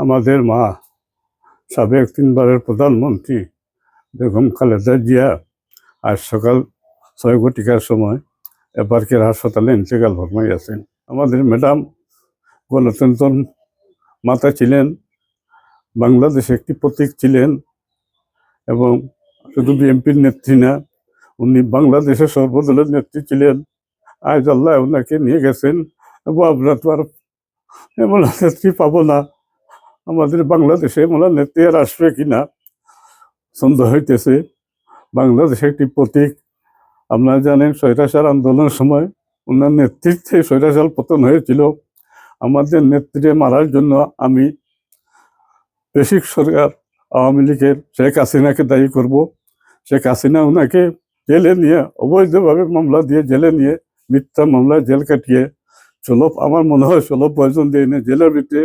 আমাদের মা সাবেক 3বারের প্রধানমন্ত্রী বেগম খালেদা জিয়া আজ সকাল 6 ঘটিকার সময় এপার্কের হাসপাতালে ইন্তেকাল ফরমাইয়াছেন। আমাদের ম্যাডাম গণতন্ত্র মাতা ছিলেন, বাংলাদেশে একটি প্রতীক ছিলেন এবং শুধু বিএনপির নেত্রী না, উনি বাংলাদেশের সর্বদলের নেত্রী ছিলেন। আজ আল্লাহ ওনাকে নিয়ে গেছেন এবং আমরা তো আর এমন নেত্রী পাবো না। আমাদের বাংলাদেশে এমন নেত্রী আর আসবে কিনা সন্দেহ হইতেছে। বাংলাদেশে একটি প্রতীক, আপনারা জানেন স্বৈরাচার আন্দোলনের সময় ওনার নেতৃত্বে স্বৈরাচার পতন হয়েছিল। আমাদের নেত্রীকে মারার জন্য আমি বেসিক সরকার আওয়ামী লীগের শেখ হাসিনাকে দায়ী করব। শেখ হাসিনা ওনাকে জেলে নিয়ে অবৈধভাবে মামলা দিয়ে জেলে নিয়ে মিথ্যা মামলায় জেল কাটিয়ে আমার মনে হয় 16 পয়জন দিয়ে এনে জেলের ভিতরে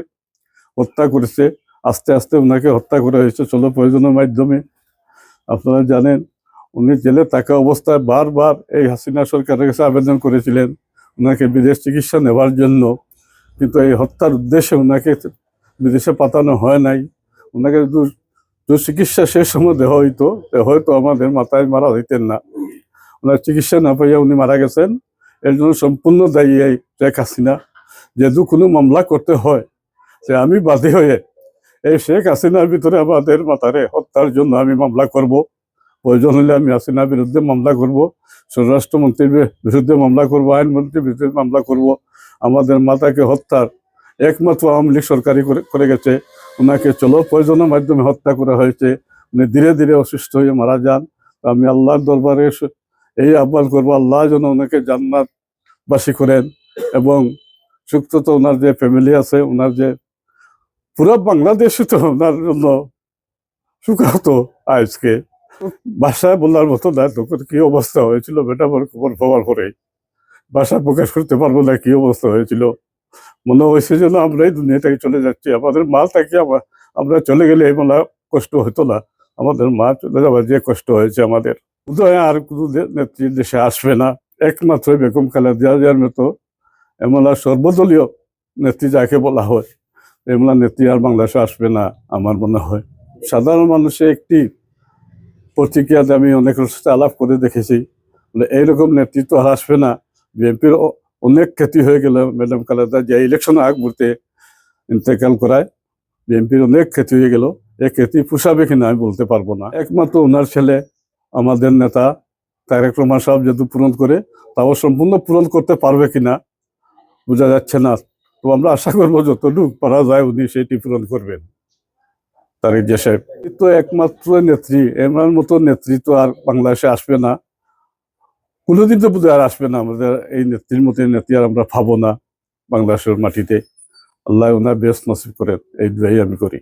হত্যা করেছে। আস্তে আস্তে ওনাকে হত্যা করা হয়েছে 16 পয়জনের মাধ্যমে। আপনারা জানেন উনি জেলে থাকা অবস্থায় বারবার এই হাসিনা সরকারের কাছে আবেদন করেছিলেন ওনাকে বিদেশ চিকিৎসা নেওয়ার জন্য, কিন্তু এই হত্যার উদ্দেশ্যে ওনাকে বিদেশে পাঠানো হয় নাই। ওনাকে চিকিৎসা শেষ সময় দেওয়া হইতো, হয়তো আমাদের মাথায় মারা হইতেন না। ওনার চিকিৎসা না পাইয়া উনি মারা গেছেন। এর জন্য সম্পূর্ণ দায়ী এই শেখ হাসিনা। যেহেতু কোনো মামলা করতে হয় যে আমি বাদী হয়ে এই শেখ হাসিনার ভিতরে আমাদের মাথারে হত্যার জন্য আমি মামলা করব, প্রয়োজন হলে আমি হাসিনার বিরুদ্ধে মামলা করব, স্বরাষ্ট্রমন্ত্রীর বিরুদ্ধে মামলা করব, আইনমন্ত্রীর বিরুদ্ধে মামলা করব। আমাদের মাতাকে হত্যার একমাত্র আওয়ামী লীগ সরকারই করে গেছে। ওনাকে প্রয়োজনের মাধ্যমে হত্যা করা হয়েছে। উনি ধীরে ধীরে অসুস্থ হয়ে মারা যান। আমি আল্লাহর দরবারে এই আহ্বান করবো, আল্লাহ যেন ওনাকে জান্নাতবাসী করেন এবং সুক্ত ওনার যে ফ্যামিলি আছে, ওনার যে পুরো বাংলাদেশে তো ওনার জন্য সুখাহত। আজকে ভাষায় বলার মতো না, তখন কি অবস্থা হয়েছিল ম্যাডামের খবর পাওয়ার পরে ভাষা প্রকাশ করতে পারবো না কি অবস্থা হয়েছিল। মনে হয়েছে যেন আমরা এই দুনিয়া থেকে চলে যাচ্ছি। আমাদের মা থেকে আমরা চলে গেলে এই মনে কষ্ট হতো না, আমাদের মা চলে যাওয়ার যে কষ্ট হয়েছে আমাদের। বোধহয় আর কোনো নেত্রী দেশে আসবে না, একমাত্র বেগম খালেদা জিয়ার মতো এমন সর্বদলীয় নেত্রী যাকে বলা হয়, এমন নেত্রী আর বাংলাদেশে আসবে না আমার মনে হয়। সাধারণ মানুষের একটি প্রতিক্রিয়াতে আমি অনেক সাথে আলাপ করে দেখেছি, এইরকম নেতৃত্ব আর আসবে না। বিএনপির অনেক ক্ষতি হয়ে গেল ম্যাডাম খালেদা জিয়া ইলেকশন আগ মুহূর্তে ইন্তেকাল করায়, বিএনপির অনেক ক্ষতি হয়ে গেল। এই ক্ষতি পোষাবে কিনা আমি বলতে পারবো না। একমাত্র ওনার ছেলে আমাদের নেতা তারেক রহমান সাহেব যেহেতু পূরণ করে, তাও সম্পূর্ণ পূরণ করতে পারবে কিনা বোঝা যাচ্ছে না। তো আমরা আশা করবো যতটুকু পারা যায় উনি সেটি পূরণ করবেন। তারেক জিয়া সাহেব তো একমাত্র নেত্রী, এমন মতো নেতৃত্ব আর বাংলাদেশে আসবে না, কোনোদিন তো বোধহয় আর আসবে না। আমাদের এই নেত্রীর মতো নেত্রী আর আমরা পাবো না বাংলাদেশের মাটিতে। আল্লাহ ওনার বেশ নসিব করেন, এই দুয়াই আমি করি।